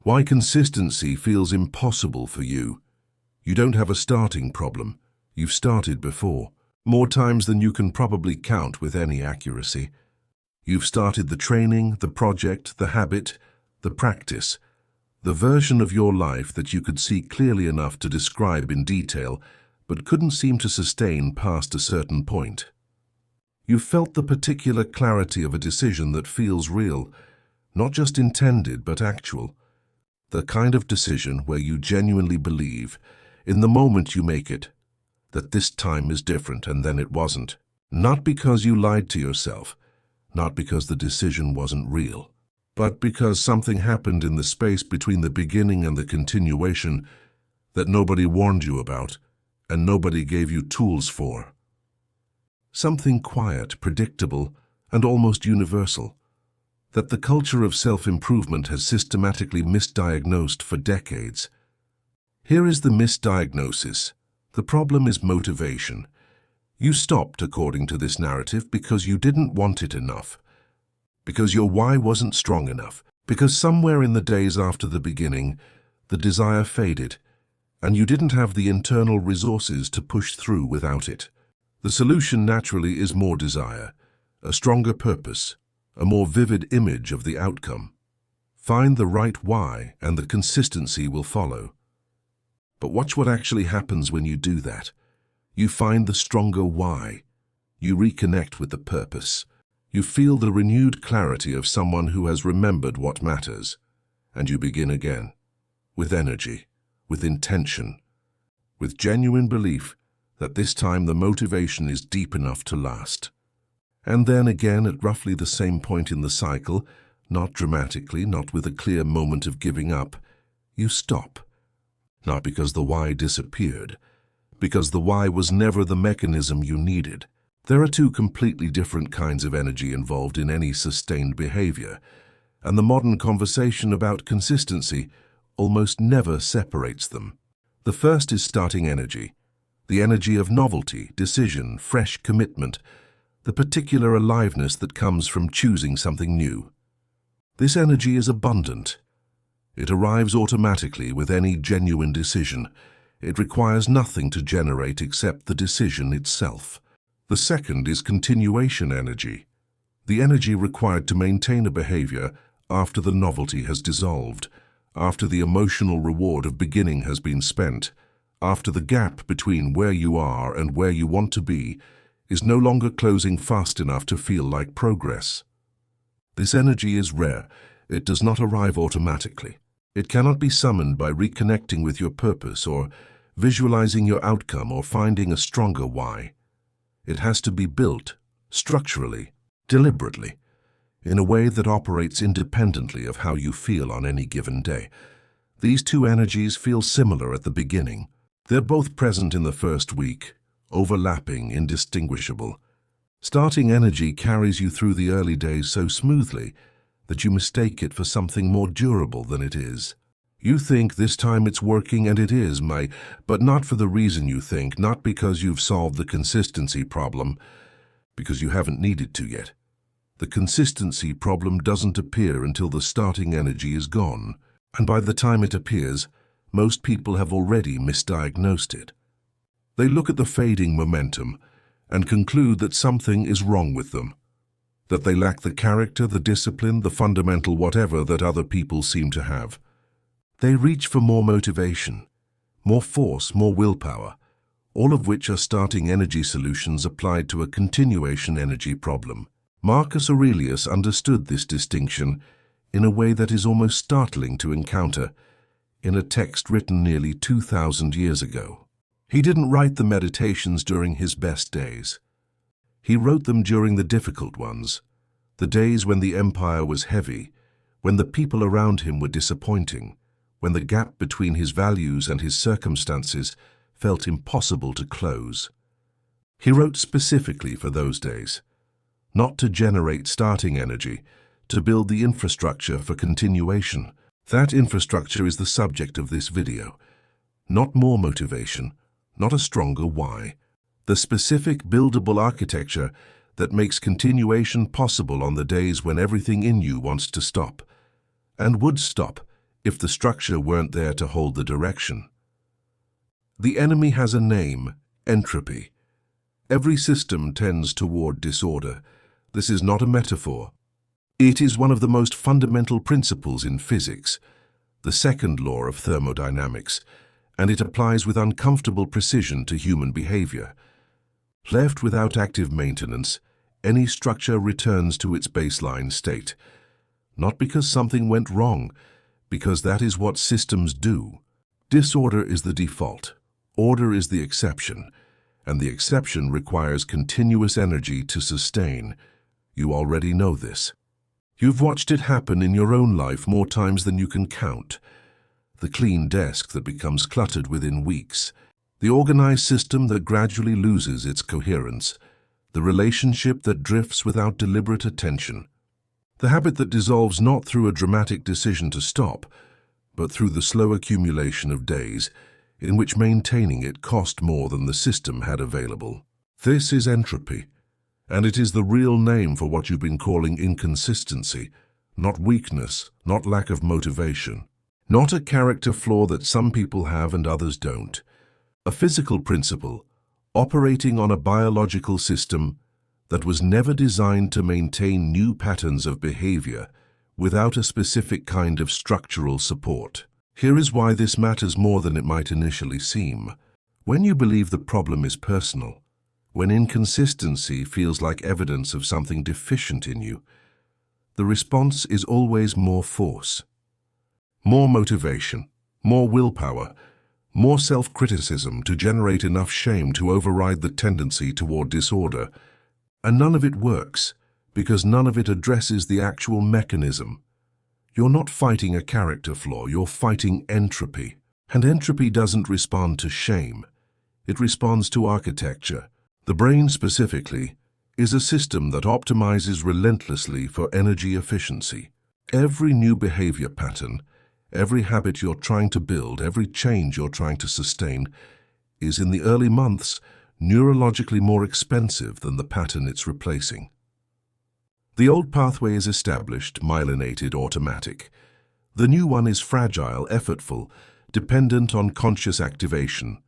Why consistency feels impossible for you. You don't have a starting problem. You've started before, more times than you can probably count with any accuracy. You've started the training, the project, the habit, the practice, the version of your life that you could see clearly enough to describe in detail, but couldn't seem to sustain past a certain point. You've felt the particular clarity of a decision that feels real, not just intended but actual. The kind of decision where you genuinely believe, in the moment you make it, that this time is different and then it wasn't. Not because you lied to yourself, not because the decision wasn't real, but because something happened in the space between the beginning and the continuation that nobody warned you about and nobody gave you tools for. Something quiet, predictable, and almost universal, that the culture of self-improvement has systematically misdiagnosed for decades. Here is the misdiagnosis. The problem is motivation. You stopped according to this narrative because you didn't want it enough, because your why wasn't strong enough, because somewhere in the days after the beginning, the desire faded, and you didn't have the internal resources to push through without it. The solution naturally is more desire, a stronger purpose, a more vivid image of the outcome. Find the right why and the consistency will follow. But watch what actually happens when you do that. You find the stronger why. You reconnect with the purpose. You feel the renewed clarity of someone who has remembered what matters. And you begin again, with energy, with intention, with genuine belief that this time the motivation is deep enough to last. And then again at roughly the same point in the cycle, not dramatically, not with a clear moment of giving up, you stop. Not because the why disappeared, because the why was never the mechanism you needed. There are two completely different kinds of energy involved in any sustained behavior, and the modern conversation about consistency almost never separates them. The first is starting energy, the energy of novelty, decision, fresh commitment, the particular aliveness that comes from choosing something new. This energy is abundant. It arrives automatically with any genuine decision. It requires nothing to generate except the decision itself. The second is continuation energy, the energy required to maintain a behavior after the novelty has dissolved, after the emotional reward of beginning has been spent, after the gap between where you are and where you want to be is no longer closing fast enough to feel like progress. This energy is rare. It does not arrive automatically. It cannot be summoned by reconnecting with your purpose or visualizing your outcome or finding a stronger why. It has to be built, structurally, deliberately, in a way that operates independently of how you feel on any given day. These two energies feel similar at the beginning. They're both present in the first week, overlapping, indistinguishable. Starting energy carries you through the early days so smoothly that you mistake it for something more durable than it is. You think this time it's working, and it is, but not for the reason you think, not because you've solved the consistency problem, because you haven't needed to yet. The consistency problem doesn't appear until the starting energy is gone, and by the time it appears, most people have already misdiagnosed it. They look at the fading momentum and conclude that something is wrong with them, that they lack the character, the discipline, the fundamental whatever that other people seem to have. They reach for more motivation, more force, more willpower, all of which are starting energy solutions applied to a continuation energy problem. Marcus Aurelius understood this distinction in a way that is almost startling to encounter in a text written nearly 2,000 years ago. He didn't write the meditations during his best days. He wrote them during the difficult ones, the days when the empire was heavy, when the people around him were disappointing, when the gap between his values and his circumstances felt impossible to close. He wrote specifically for those days, not to generate starting energy, to build the infrastructure for continuation. That infrastructure is the subject of this video. Not more motivation, not a stronger why. The specific buildable architecture that makes continuation possible on the days when everything in you wants to stop, and would stop if the structure weren't there to hold the direction. The enemy has a name: entropy. Every system tends toward disorder. This is not a metaphor. It is one of the most fundamental principles in physics, the second law of thermodynamics, and it applies with uncomfortable precision to human behavior. Left without active maintenance, any structure returns to its baseline state. Not because something went wrong, because that is what systems do. Disorder is the default, order is the exception, and the exception requires continuous energy to sustain. You already know this. You've watched it happen in your own life more times than you can count. The clean desk that becomes cluttered within weeks, the organized system that gradually loses its coherence, the relationship that drifts without deliberate attention, the habit that dissolves not through a dramatic decision to stop, but through the slow accumulation of days in which maintaining it cost more than the system had available. This is entropy, and it is the real name for what you've been calling inconsistency, not weakness, not lack of motivation, not a character flaw that some people have and others don't. A physical principle, operating on a biological system that was never designed to maintain new patterns of behavior without a specific kind of structural support. Here is why this matters more than it might initially seem. When you believe the problem is personal, when inconsistency feels like evidence of something deficient in you, the response is always more force, more motivation, more willpower, more self-criticism to generate enough shame to override the tendency toward disorder. And none of it works, because none of it addresses the actual mechanism. You're not fighting a character flaw, you're fighting entropy. And entropy doesn't respond to shame. It responds to architecture. The brain specifically is a system that optimizes relentlessly for energy efficiency. Every new behavior pattern, every habit you're trying to build, every change you're trying to sustain, is in the early months neurologically more expensive than the pattern it's replacing. The old pathway is established, myelinated, automatic. The new one is fragile, effortful, dependent on conscious activation.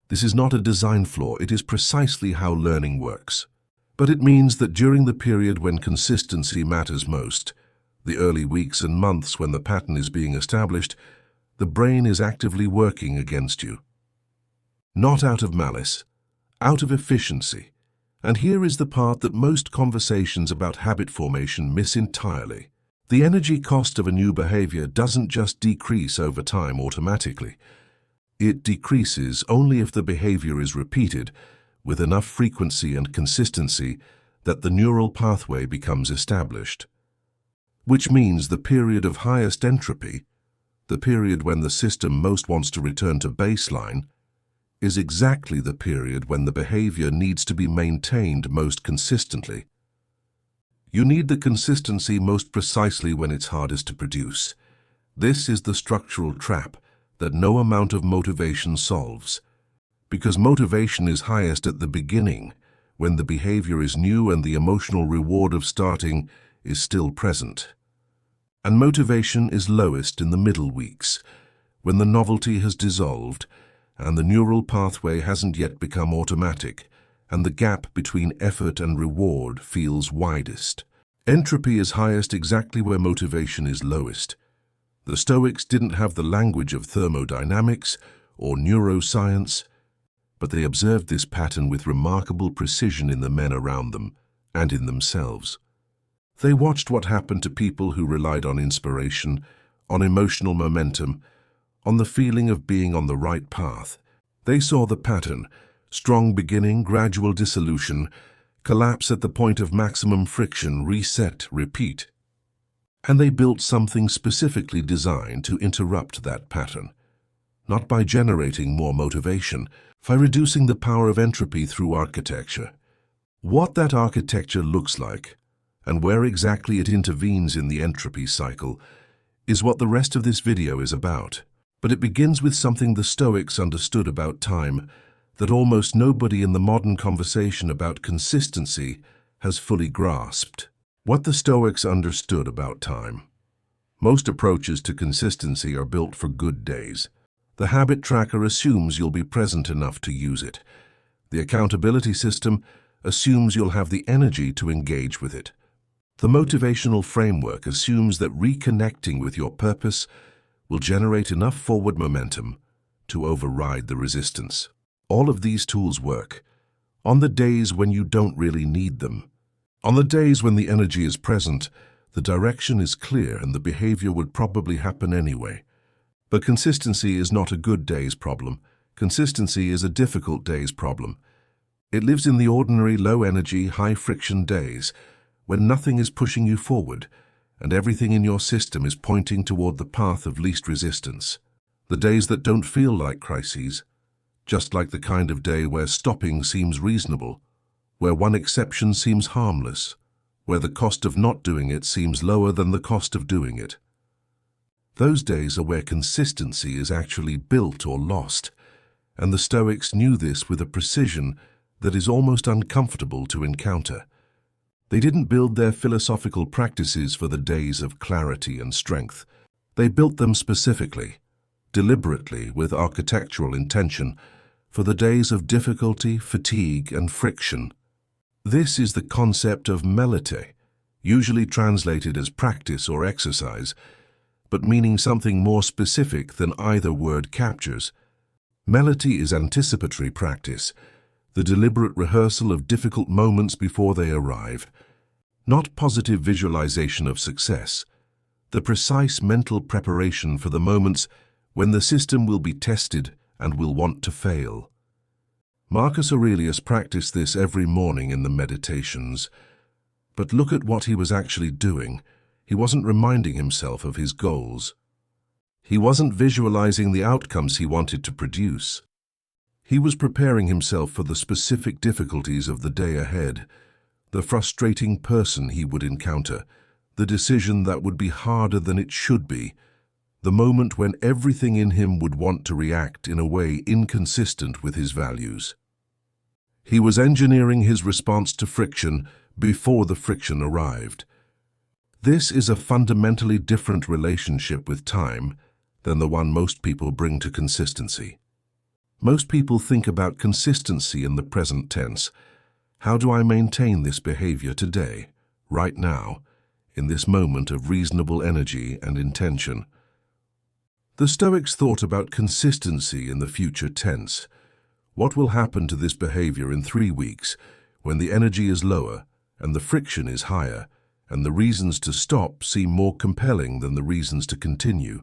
This is not a design flaw, it is precisely how learning works. But it means that during the period when consistency matters most, the early weeks and months when the pattern is being established, the brain is actively working against you. Not out of malice, out of efficiency. And here is the part that most conversations about habit formation miss entirely. The energy cost of a new behavior doesn't just decrease over time automatically. It decreases only if the behavior is repeated with enough frequency and consistency that the neural pathway becomes established. Which means the period of highest entropy, the period when the system most wants to return to baseline, is exactly the period when the behavior needs to be maintained most consistently. You need the consistency most precisely when it's hardest to produce. This is the structural trap that no amount of motivation solves. Because motivation is highest at the beginning, when the behavior is new and the emotional reward of starting is still present. And motivation is lowest in the middle weeks, when the novelty has dissolved and the neural pathway hasn't yet become automatic, and the gap between effort and reward feels widest. Entropy is highest exactly where motivation is lowest. The Stoics didn't have the language of thermodynamics or neuroscience, but they observed this pattern with remarkable precision in the men around them and in themselves. They watched what happened to people who relied on inspiration, on emotional momentum, on the feeling of being on the right path. They saw the pattern: strong beginning, gradual dissolution, collapse at the point of maximum friction, reset, repeat. And they built something specifically designed to interrupt that pattern, not by generating more motivation, by reducing the power of entropy through architecture. What that architecture looks like, and where exactly it intervenes in the entropy cycle, is what the rest of this video is about. But it begins with something the Stoics understood about time that almost nobody in the modern conversation about consistency has fully grasped. What the Stoics understood about time. Most approaches to consistency are built for good days. The habit tracker assumes you'll be present enough to use it. The accountability system assumes you'll have the energy to engage with it. The motivational framework assumes that reconnecting with your purpose will generate enough forward momentum to override the resistance. All of these tools work on the days when you don't really need them. On the days when the energy is present, the direction is clear and the behavior would probably happen anyway. But consistency is not a good day's problem. Consistency is a difficult day's problem. It lives in the ordinary low-energy, high-friction days when nothing is pushing you forward and everything in your system is pointing toward the path of least resistance. The days that don't feel like crises, just like the kind of day where stopping seems reasonable, where one exception seems harmless, where the cost of not doing it seems lower than the cost of doing it. Those days are where consistency is actually built or lost, and the Stoics knew this with a precision that is almost uncomfortable to encounter. They didn't build their philosophical practices for the days of clarity and strength. They built them specifically, deliberately, with architectural intention, for the days of difficulty, fatigue, and friction. This is the concept of novelty, usually translated as practice or exercise, but meaning something more specific than either word captures. Novelty is anticipatory practice, the deliberate rehearsal of difficult moments before they arrive, not positive visualization of success, the precise mental preparation for the moments when the system will be tested and will want to fail. Marcus Aurelius practiced this every morning in the Meditations, but look at what he was actually doing. He wasn't reminding himself of his goals. He wasn't visualizing the outcomes he wanted to produce. He was preparing himself for the specific difficulties of the day ahead, the frustrating person he would encounter, the decision that would be harder than it should be, the moment when everything in him would want to react in a way inconsistent with his values. He was engineering his response to friction before the friction arrived. This is a fundamentally different relationship with time than the one most people bring to consistency. Most people think about consistency in the present tense. How do I maintain this behavior today, right now, in this moment of reasonable energy and intention? The Stoics thought about consistency in the future tense. What will happen to this behavior in 3 weeks when the energy is lower and the friction is higher and the reasons to stop seem more compelling than the reasons to continue?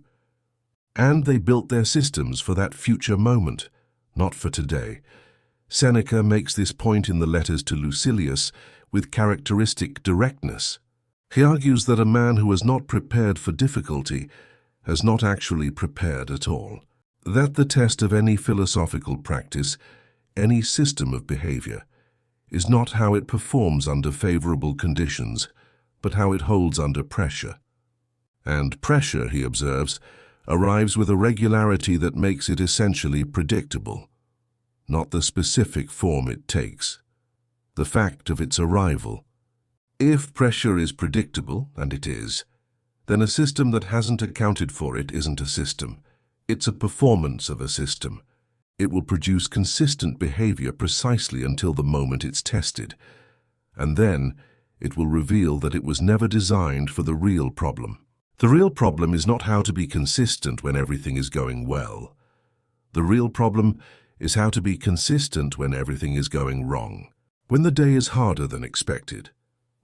And they built their systems for that future moment, not for today. Seneca makes this point in the letters to Lucilius with characteristic directness. He argues that a man who is not prepared for difficulty has not actually prepared at all. That the test of any philosophical practice, any system of behavior, is not how it performs under favorable conditions, but how it holds under pressure. And pressure, he observes, arrives with a regularity that makes it essentially predictable, not the specific form it takes, the fact of its arrival. If pressure is predictable, and it is, then a system that hasn't accounted for it isn't a system. It's a performance of a system. It will produce consistent behavior precisely until the moment it's tested, and then it will reveal that it was never designed for the real problem. The real problem is not how to be consistent when everything is going well. The real problem is how to be consistent when everything is going wrong. When the day is harder than expected,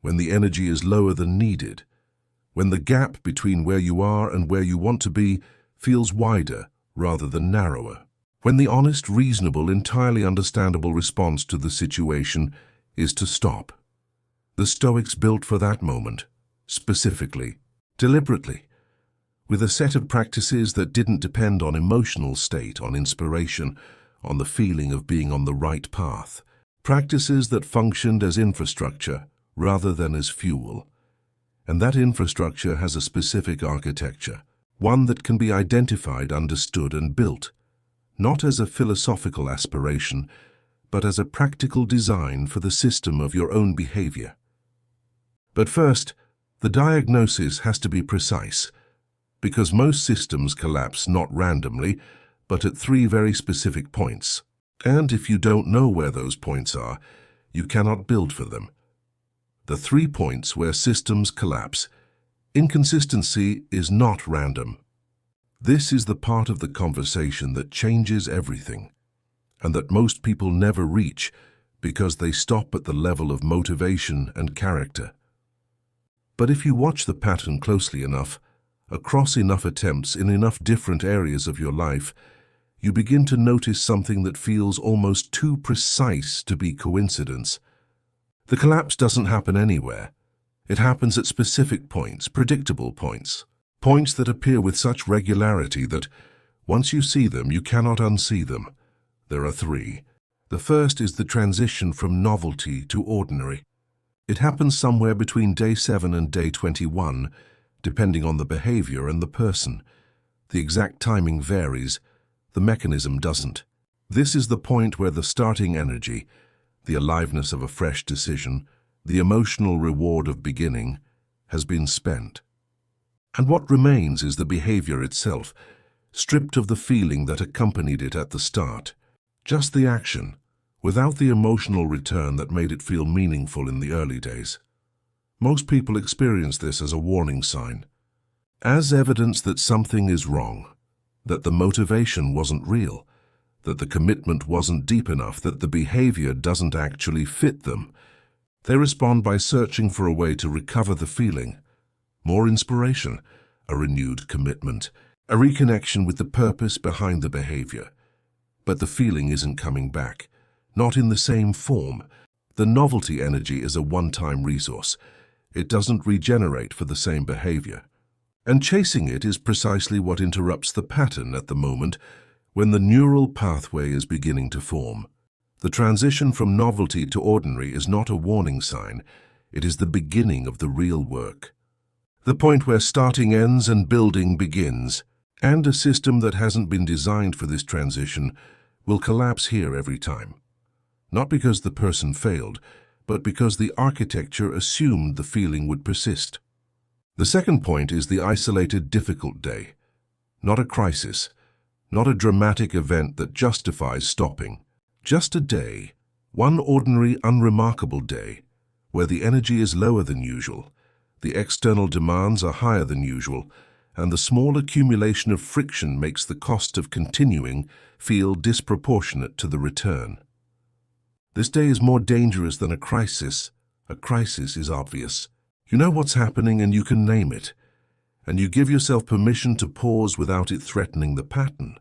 when the energy is lower than needed, when the gap between where you are and where you want to be feels wider rather than narrower, when the honest, reasonable, entirely understandable response to the situation is to stop. The Stoics built for that moment, specifically, deliberately, with a set of practices that didn't depend on emotional state, on inspiration, on the feeling of being on the right path. Practices that functioned as infrastructure rather than as fuel. And that infrastructure has a specific architecture, one that can be identified, understood, and built, not as a philosophical aspiration, but as a practical design for the system of your own behavior. But first, the diagnosis has to be precise. Because most systems collapse not randomly, but at three very specific points. And if you don't know where those points are, you cannot build for them. The 3 points where systems collapse. Inconsistency is not random. This is the part of the conversation that changes everything, and that most people never reach because they stop at the level of motivation and character. But if you watch the pattern closely enough, across enough attempts in enough different areas of your life, you begin to notice something that feels almost too precise to be coincidence. The collapse doesn't happen anywhere. It happens at specific points, predictable points, points that appear with such regularity that, once you see them, you cannot unsee them. There are 3. The first is the transition from novelty to ordinary. It happens somewhere between day 7 and day 21, depending on the behavior and the person. The exact timing varies. The mechanism doesn't. This is the point where the starting energy, the aliveness of a fresh decision, the emotional reward of beginning, has been spent. And what remains is the behavior itself, stripped of the feeling that accompanied it at the start. Just the action, without the emotional return that made it feel meaningful in the early days. Most people experience this as a warning sign, as evidence that something is wrong, that the motivation wasn't real, that the commitment wasn't deep enough, that the behavior doesn't actually fit them. They respond by searching for a way to recover the feeling, more inspiration, a renewed commitment, a reconnection with the purpose behind the behavior. But the feeling isn't coming back, not in the same form. The novelty energy is a one-time resource. It doesn't regenerate for the same behavior. And chasing it is precisely what interrupts the pattern at the moment when the neural pathway is beginning to form. The transition from novelty to ordinary is not a warning sign. It is the beginning of the real work. The point where starting ends and building begins. And a system that hasn't been designed for this transition will collapse here every time. Not because the person failed, but because the architecture assumed the feeling would persist. The second point is the isolated, difficult day. Not a crisis, not a dramatic event that justifies stopping. Just a day, one ordinary, unremarkable day, where the energy is lower than usual, the external demands are higher than usual, and the small accumulation of friction makes the cost of continuing feel disproportionate to the return. This day is more dangerous than a crisis. A crisis is obvious. You know what's happening and you can name it, and you give yourself permission to pause without it threatening the pattern.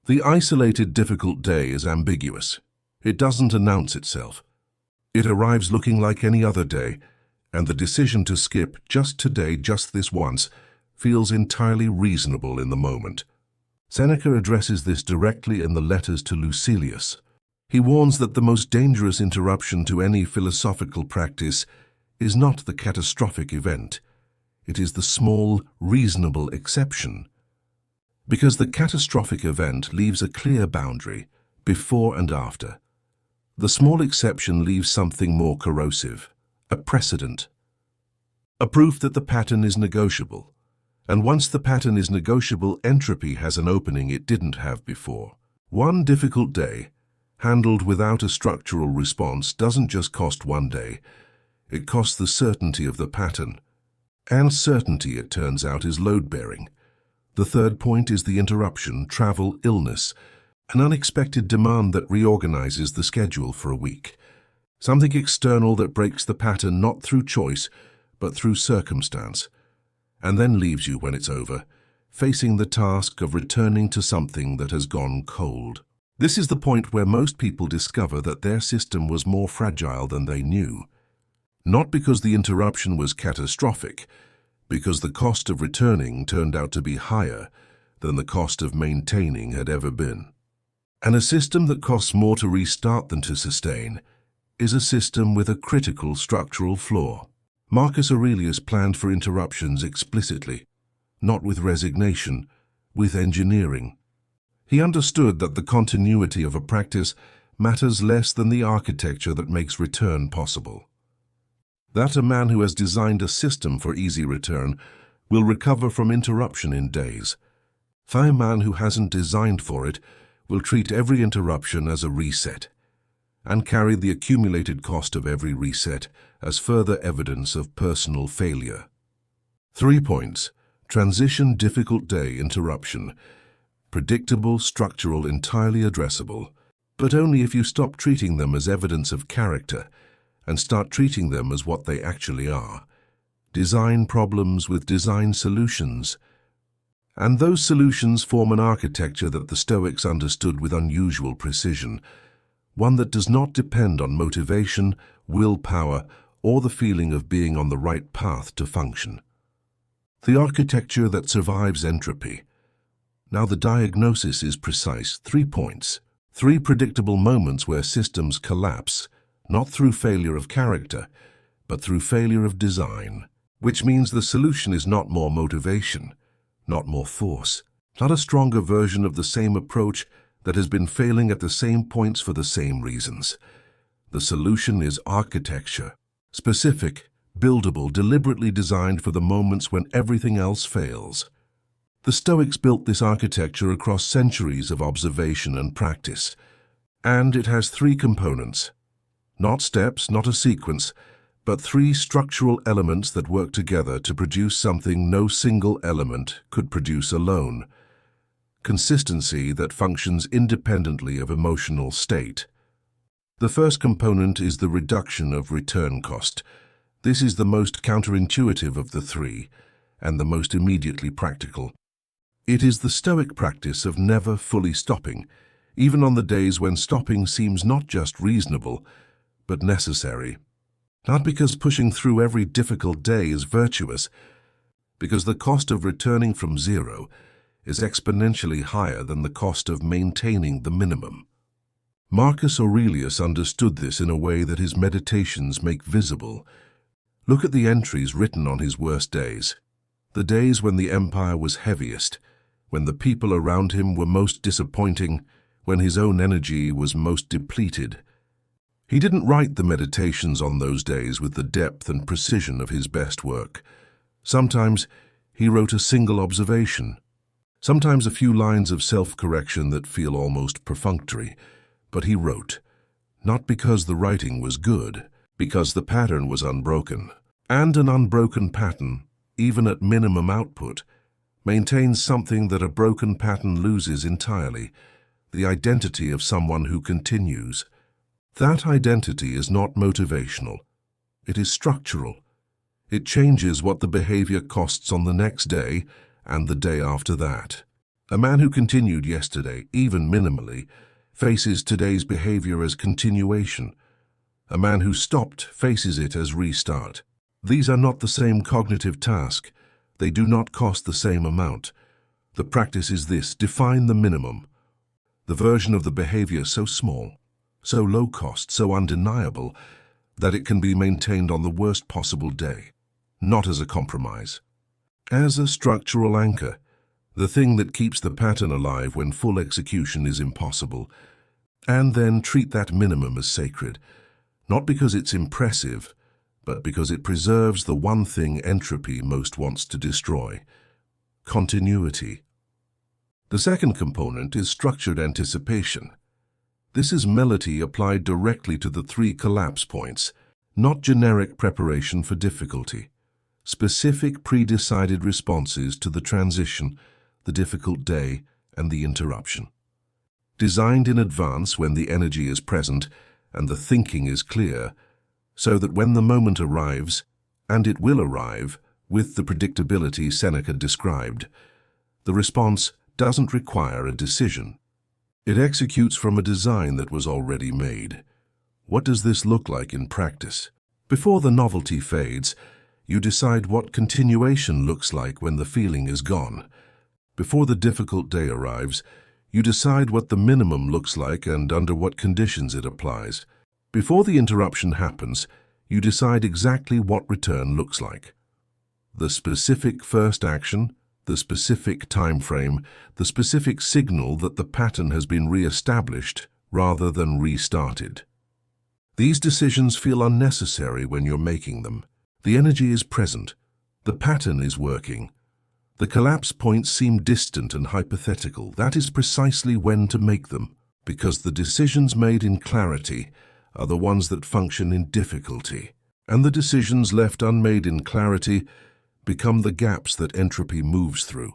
The isolated, difficult day is ambiguous. It doesn't announce itself. It arrives looking like any other day, and the decision to skip just today, just this once, feels entirely reasonable in the moment. Seneca addresses this directly in the letters to Lucilius. He warns that the most dangerous interruption to any philosophical practice is not the catastrophic event. It is the small, reasonable exception. Because the catastrophic event leaves a clear boundary, before and after. The small exception leaves something more corrosive, a precedent, a proof that the pattern is negotiable. And once the pattern is negotiable, entropy has an opening it didn't have before. One difficult day, handled without a structural response, doesn't just cost one day. It costs the certainty of the pattern. And certainty, it turns out, is load-bearing. The third point is the interruption, travel, illness, an unexpected demand that reorganizes the schedule for a week. Something external that breaks the pattern not through choice, but through circumstance, and then leaves you when it's over, facing the task of returning to something that has gone cold. This is the point where most people discover that their system was more fragile than they knew. Not because the interruption was catastrophic, because the cost of returning turned out to be higher than the cost of maintaining had ever been. And a system that costs more to restart than to sustain is a system with a critical structural flaw. Marcus Aurelius planned for interruptions explicitly, not with resignation, with engineering. He understood that the continuity of a practice matters less than the architecture that makes return possible. That a man who has designed a system for easy return will recover from interruption in days. A man who hasn't designed for it will treat every interruption as a reset and carry the accumulated cost of every reset as further evidence of personal failure. 3 points. Transition, difficult day, interruption. Predictable, structural, entirely addressable, but only if you stop treating them as evidence of character and start treating them as what they actually are. Design problems with design solutions. And those solutions form an architecture that the Stoics understood with unusual precision, one that does not depend on motivation, willpower, or the feeling of being on the right path to function. The architecture that survives entropy. Now the diagnosis is precise. 3 points. 3 predictable moments where systems collapse, not through failure of character, but through failure of design, which means the solution is not more motivation, not more force, not a stronger version of the same approach that has been failing at the same points for the same reasons. The solution is architecture, specific, buildable, deliberately designed for the moments when everything else fails. The Stoics built this architecture across centuries of observation and practice, and it has 3 components. Not steps, not a sequence, but 3 structural elements that work together to produce something no single element could produce alone. Consistency that functions independently of emotional state. The first component is the reduction of return cost. This is the most counterintuitive of the 3, and the most immediately practical. It is the Stoic practice of never fully stopping, even on the days when stopping seems not just reasonable, but necessary. Not because pushing through every difficult day is virtuous, because the cost of returning from zero is exponentially higher than the cost of maintaining the minimum. Marcus Aurelius understood this in a way that his meditations make visible. Look at the entries written on his worst days, the days when the empire was heaviest, when the people around him were most disappointing, when his own energy was most depleted. He didn't write the meditations on those days with the depth and precision of his best work. Sometimes he wrote a single observation, sometimes a few lines of self-correction that feel almost perfunctory, but he wrote, not because the writing was good, because the pattern was unbroken. And an unbroken pattern, even at minimum output, maintains something that a broken pattern loses entirely, the identity of someone who continues. That identity is not motivational. It is structural. It changes what the behavior costs on the next day and the day after that. A man who continued yesterday, even minimally, faces today's behavior as continuation. A man who stopped faces it as restart. These are not the same cognitive task. They do not cost the same amount. The practice is this: define the minimum. The version of the behavior so small, so low cost, so undeniable, that it can be maintained on the worst possible day, not as a compromise. As a structural anchor, the thing that keeps the pattern alive when full execution is impossible, and then treat that minimum as sacred, not because it's impressive, but because it preserves the one thing entropy most wants to destroy: continuity. The second component is structured anticipation. This is melody applied directly to the 3 collapse points, not generic preparation for difficulty. Specific pre-decided responses to the transition, the difficult day, and the interruption. Designed in advance when the energy is present and the thinking is clear, so that when the moment arrives, and it will arrive, with the predictability Seneca described, the response doesn't require a decision. It executes from a design that was already made. What does this look like in practice? Before the novelty fades, you decide what continuation looks like when the feeling is gone. Before the difficult day arrives, you decide what the minimum looks like and under what conditions it applies. Before the interruption happens, you decide exactly what return looks like. The specific first action, the specific time frame, the specific signal that the pattern has been re-established rather than restarted. These decisions feel unnecessary when you're making them. The energy is present. The pattern is working. The collapse points seem distant and hypothetical. That is precisely when to make them, because the decisions made in clarity are the ones that function in difficulty, and the decisions left unmade in clarity become the gaps that entropy moves through.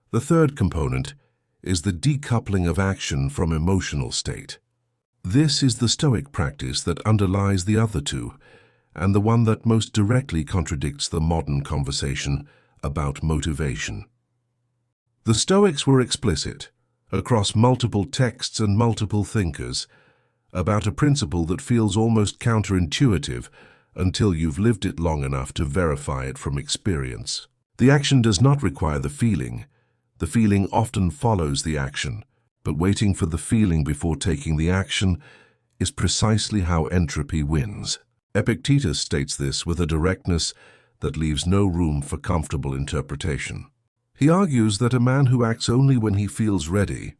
The third component is the decoupling of action from emotional state. This is the Stoic practice that underlies the other two, and the one that most directly contradicts the modern conversation about motivation. The Stoics were explicit, across multiple texts and multiple thinkers, about a principle that feels almost counterintuitive until you've lived it long enough to verify it from experience. The action does not require the feeling. The feeling often follows the action, but waiting for the feeling before taking the action is precisely how entropy wins. Epictetus states this with a directness that leaves no room for comfortable interpretation. He argues that a man who acts only when he feels ready,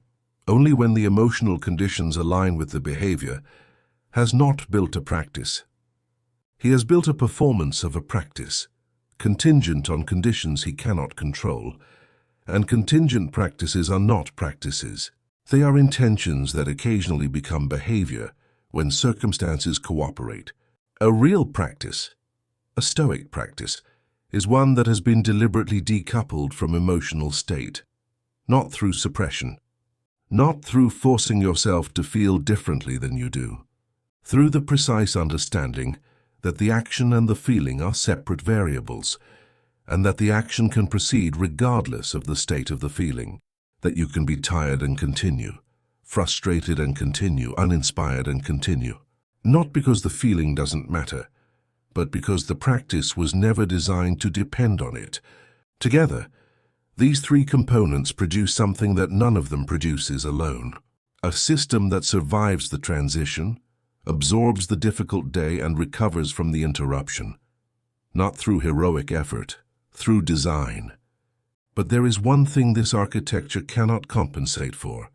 only when the emotional conditions align with the behavior, has not built a practice. He has built a performance of a practice, contingent on conditions he cannot control, and contingent practices are not practices. They are intentions that occasionally become behavior when circumstances cooperate. A real practice, a Stoic practice, is one that has been deliberately decoupled from emotional state, not through suppression, not through forcing yourself to feel differently than you do, through the precise understanding that the action and the feeling are separate variables, and that the action can proceed regardless of the state of the feeling, that you can be tired and continue, frustrated and continue, uninspired and continue, not because the feeling doesn't matter, but because the practice was never designed to depend on it. Together, these three components produce something that none of them produces alone. A system that survives the transition, absorbs the difficult day and recovers from the interruption, not through heroic effort, through design. But there is one thing this architecture cannot compensate for,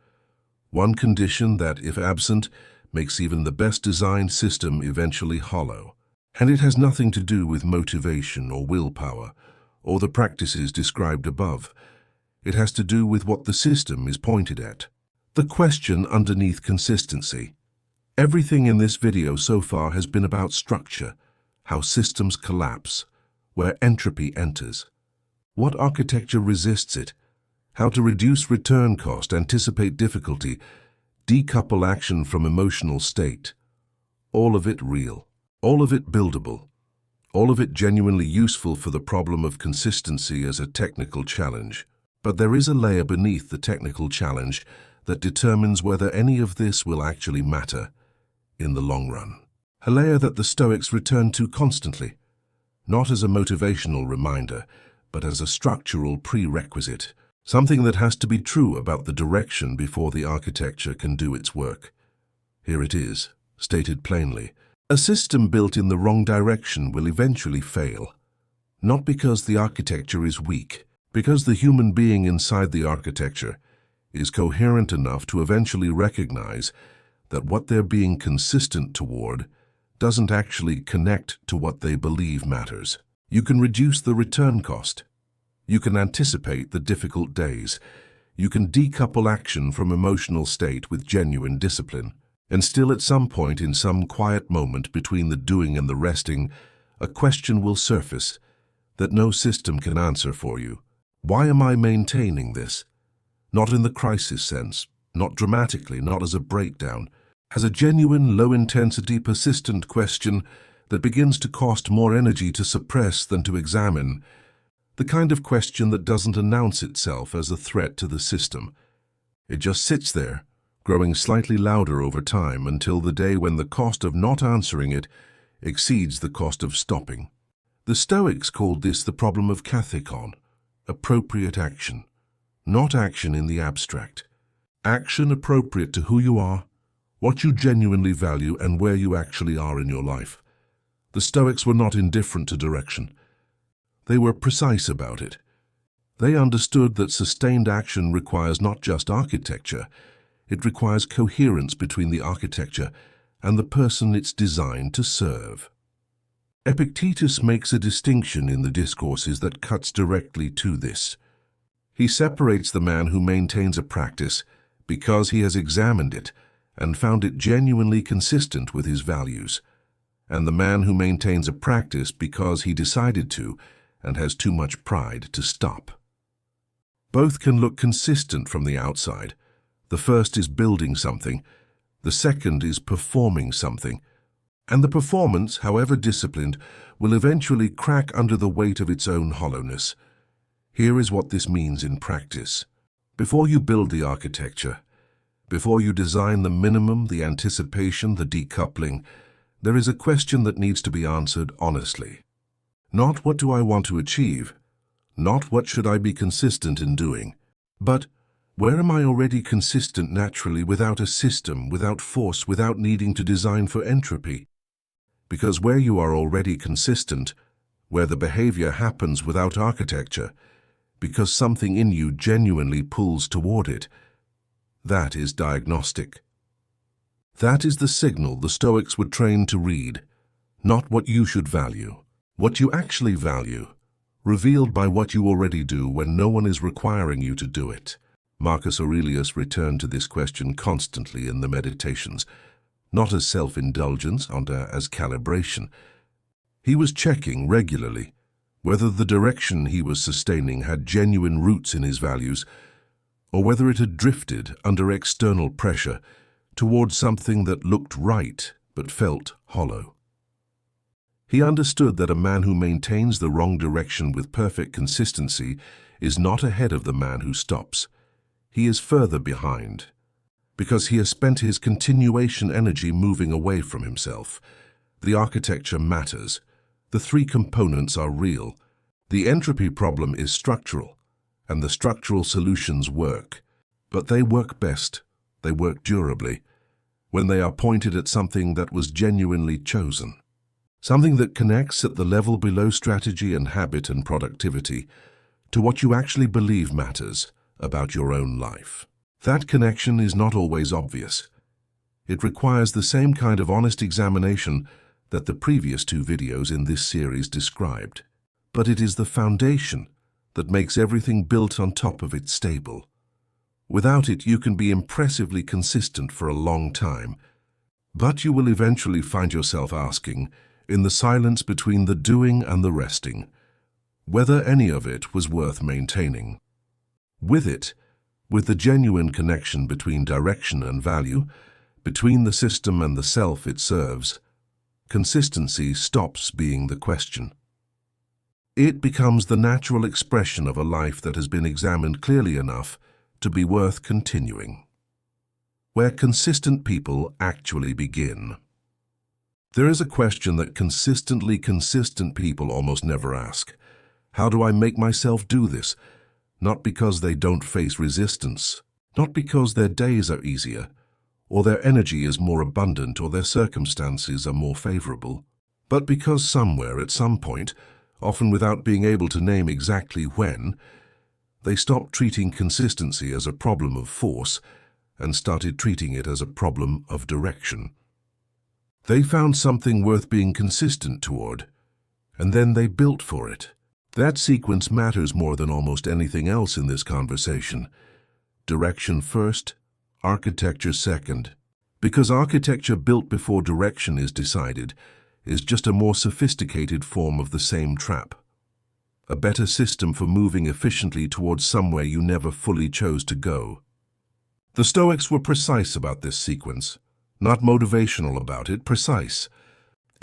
one condition that, if absent, makes even the best designed system eventually hollow. And it has nothing to do with motivation or willpower, or the practices described above. It has to do with what the system is pointed at. The question underneath consistency. Everything in this video so far has been about structure, how systems collapse, where entropy enters, what architecture resists it, how to reduce return cost, anticipate difficulty, decouple action from emotional state. All of it real. All of it buildable, all of it genuinely useful for the problem of consistency as a technical challenge. But there is a layer beneath the technical challenge that determines whether any of this will actually matter in the long run. A layer that the Stoics return to constantly, not as a motivational reminder, but as a structural prerequisite, something that has to be true about the direction before the architecture can do its work. Here it is, stated plainly. A system built in the wrong direction will eventually fail, not because the architecture is weak, because the human being inside the architecture is coherent enough to eventually recognize that what they're being consistent toward doesn't actually connect to what they believe matters. You can reduce the return cost. You can anticipate the difficult days. You can decouple action from emotional state with genuine discipline. And still at some point in some quiet moment between the doing and the resting, a question will surface that no system can answer for you. Why am I maintaining this? Not in the crisis sense, not dramatically, not as a breakdown, as a genuine, low-intensity, persistent question that begins to cost more energy to suppress than to examine. The kind of question that doesn't announce itself as a threat to the system. It just sits there, growing slightly louder over time until the day when the cost of not answering it exceeds the cost of stopping. The Stoics called this the problem of kathekon, appropriate action. Not action in the abstract. Action appropriate to who you are, what you genuinely value, and where you actually are in your life. The Stoics were not indifferent to direction. They were precise about it. They understood that sustained action requires not just architecture, it requires coherence between the architecture and the person it's designed to serve. Epictetus makes a distinction in the discourses that cuts directly to this. He separates the man who maintains a practice because he has examined it and found it genuinely consistent with his values, and the man who maintains a practice because he decided to and has too much pride to stop. Both can look consistent from the outside. The first is building something, the second is performing something, and the performance, however disciplined, will eventually crack under the weight of its own hollowness. Here is what this means in practice. Before you build the architecture, before you design the minimum, the anticipation, the decoupling, there is a question that needs to be answered honestly. Not what do I want to achieve, not what should I be consistent in doing, but where am I already consistent naturally without a system, without force, without needing to design for entropy? Because where you are already consistent, where the behavior happens without architecture, because something in you genuinely pulls toward it, that is diagnostic. That is the signal the Stoics were trained to read, not what you should value, what you actually value, revealed by what you already do when no one is requiring you to do it. Marcus Aurelius returned to this question constantly in the Meditations, not as self-indulgence, and as calibration. He was checking regularly whether the direction he was sustaining had genuine roots in his values, or whether it had drifted under external pressure towards something that looked right but felt hollow. He understood that a man who maintains the wrong direction with perfect consistency is not ahead of the man who stops. He is further behind, because he has spent his continuation energy moving away from himself. The architecture matters. The three components are real. The entropy problem is structural, and the structural solutions work. But they work best, they work durably, when they are pointed at something that was genuinely chosen. Something that connects at the level below strategy and habit and productivity to what you actually believe matters about your own life. That connection is not always obvious. It requires the same kind of honest examination that the previous two videos in this series described. But it is the foundation that makes everything built on top of it stable. Without it, you can be impressively consistent for a long time, but you will eventually find yourself asking, in the silence between the doing and the resting, whether any of it was worth maintaining. With it, with the genuine connection between direction and value, between the system and the self it serves, consistency stops being the question. It becomes the natural expression of a life that has been examined clearly enough to be worth continuing. Where consistent people actually begin. There is a question that consistently consistent people almost never ask. How do I make myself do this? Not because they don't face resistance, not because their days are easier, or their energy is more abundant, or their circumstances are more favorable, but because somewhere at some point, often without being able to name exactly when, they stopped treating consistency as a problem of force and started treating it as a problem of direction. They found something worth being consistent toward, and then they built for it. That sequence matters more than almost anything else in this conversation. Direction first, architecture second. Because architecture built before direction is decided is just a more sophisticated form of the same trap. A better system for moving efficiently towards somewhere you never fully chose to go. The Stoics were precise about this sequence, not motivational about it, precise.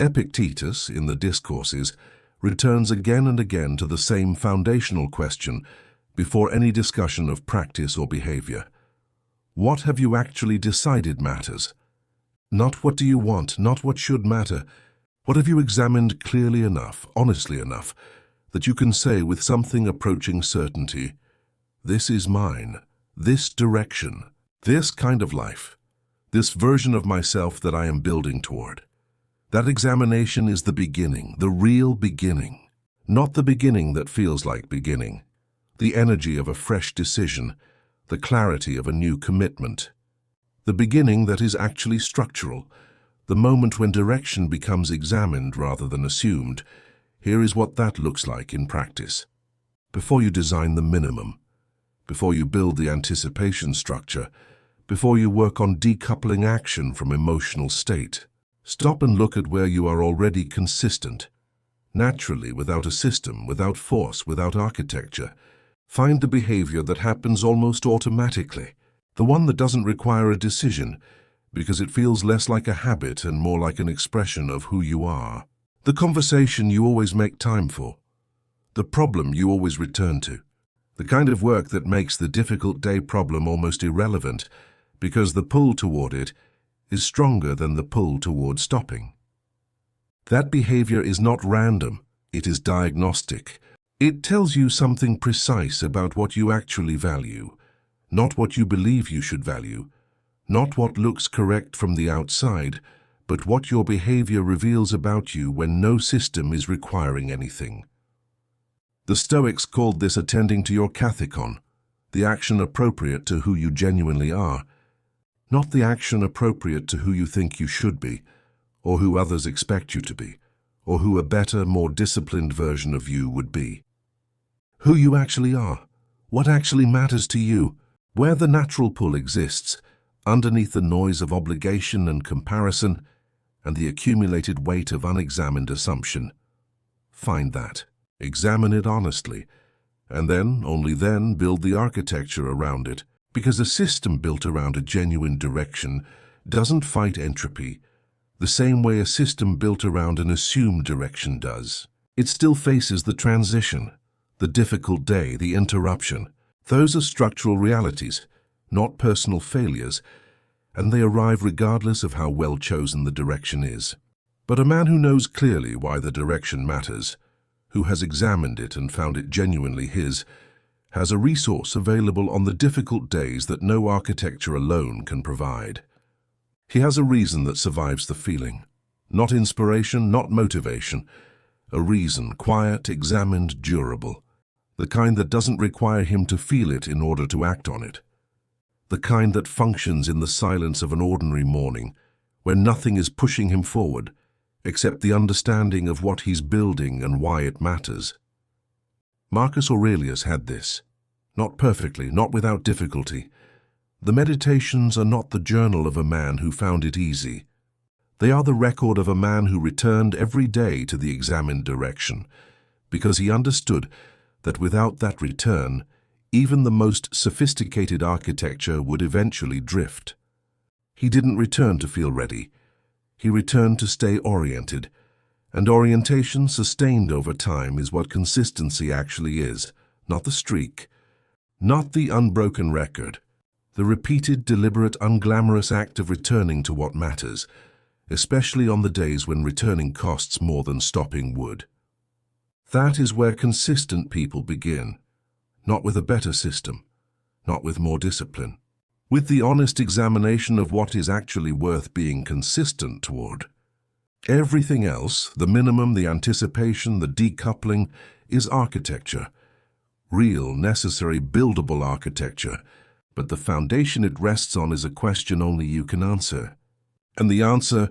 Epictetus, in the Discourses, returns again and again to the same foundational question before any discussion of practice or behavior. What have you actually decided matters? Not what do you want, not what should matter. What have you examined clearly enough, honestly enough, that you can say with something approaching certainty, this is mine, this direction, this kind of life, this version of myself that I am building toward. That examination is the beginning, the real beginning, not the beginning that feels like beginning, the energy of a fresh decision, the clarity of a new commitment, the beginning that is actually structural, the moment when direction becomes examined rather than assumed. Here is what that looks like in practice. Before you design the minimum, before you build the anticipation structure, before you work on decoupling action from emotional state. Stop and look at where you are already consistent. Naturally, without a system, without force, without architecture. Find the behavior that happens almost automatically, the one that doesn't require a decision, because it feels less like a habit and more like an expression of who you are. The conversation you always make time for. The problem you always return to. The kind of work that makes the difficult day problem almost irrelevant, because the pull toward it is stronger than the pull toward stopping. That behavior is not random, it is diagnostic. It tells you something precise about what you actually value, not what you believe you should value, not what looks correct from the outside, but what your behavior reveals about you when no system is requiring anything. The Stoics called this attending to your kathekon, the action appropriate to who you genuinely are, not the action appropriate to who you think you should be, or who others expect you to be, or who a better, more disciplined version of you would be. Who you actually are, what actually matters to you, where the natural pull exists, underneath the noise of obligation and comparison, and the accumulated weight of unexamined assumption. Find that, examine it honestly, and then, only then, build the architecture around it, because a system built around a genuine direction doesn't fight entropy, the same way a system built around an assumed direction does. It still faces the transition, the difficult day, the interruption. Those are structural realities, not personal failures, and they arrive regardless of how well chosen the direction is. But a man who knows clearly why the direction matters, who has examined it and found it genuinely his, has a resource available on the difficult days that no architecture alone can provide. He has a reason that survives the feeling. Not inspiration, not motivation. A reason, quiet, examined, durable. The kind that doesn't require him to feel it in order to act on it. The kind that functions in the silence of an ordinary morning, when nothing is pushing him forward, except the understanding of what he's building and why it matters. Marcus Aurelius had this. Not perfectly, not without difficulty. The Meditations are not the journal of a man who found it easy. They are the record of a man who returned every day to the examined direction, because he understood that without that return, even the most sophisticated architecture would eventually drift. He didn't return to feel ready. He returned to stay oriented, and orientation sustained over time is what consistency actually is, not the streak, not the unbroken record, the repeated, deliberate, unglamorous act of returning to what matters, especially on the days when returning costs more than stopping would. That is where consistent people begin, not with a better system, not with more discipline, with the honest examination of what is actually worth being consistent toward. Everything else, the minimum, the anticipation, the decoupling, is architecture. Real, necessary, buildable architecture, but the foundation it rests on is a question only you can answer. And the answer,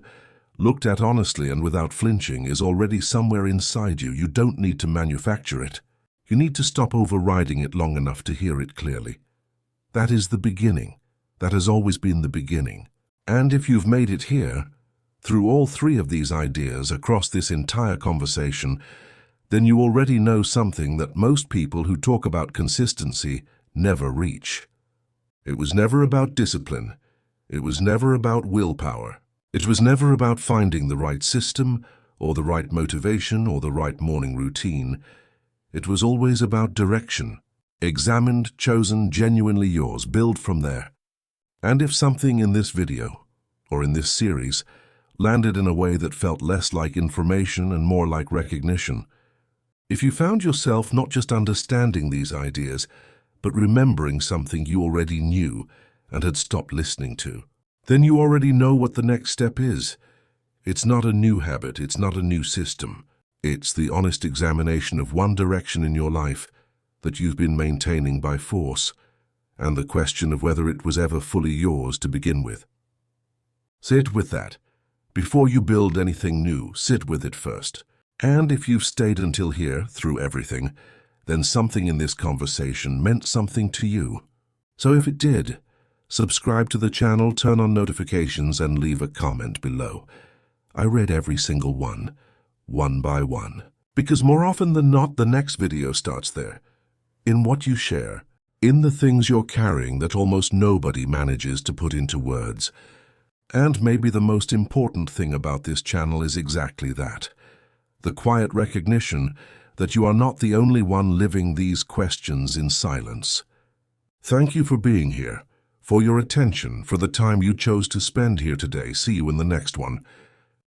looked at honestly and without flinching, is already somewhere inside you. You don't need to manufacture it. You need to stop overriding it long enough to hear it clearly. That is the beginning. That has always been the beginning. And if you've made it here, through all three of these ideas across this entire conversation, then you already know something that most people who talk about consistency never reach. It was never about discipline. It was never about willpower. It was never about finding the right system, or the right motivation, or the right morning routine. It was always about direction. Examined, chosen, genuinely yours. Build from there. And if something in this video, or in this series, landed in a way that felt less like information and more like recognition, if you found yourself not just understanding these ideas, but remembering something you already knew and had stopped listening to, then you already know what the next step is. It's not a new habit, it's not a new system. It's the honest examination of one direction in your life that you've been maintaining by force, and the question of whether it was ever fully yours to begin with. Sit with that. Before you build anything new, sit with it first. And if you've stayed until here, through everything, then something in this conversation meant something to you. So if it did, subscribe to the channel, turn on notifications, and leave a comment below. I read every single one by one. Because more often than not, the next video starts there. In what you share, in the things you're carrying that almost nobody manages to put into words. And maybe the most important thing about this channel is exactly that. The quiet recognition that you are not the only one living these questions in silence. Thank you for being here, for your attention, for the time you chose to spend here today. See you in the next one.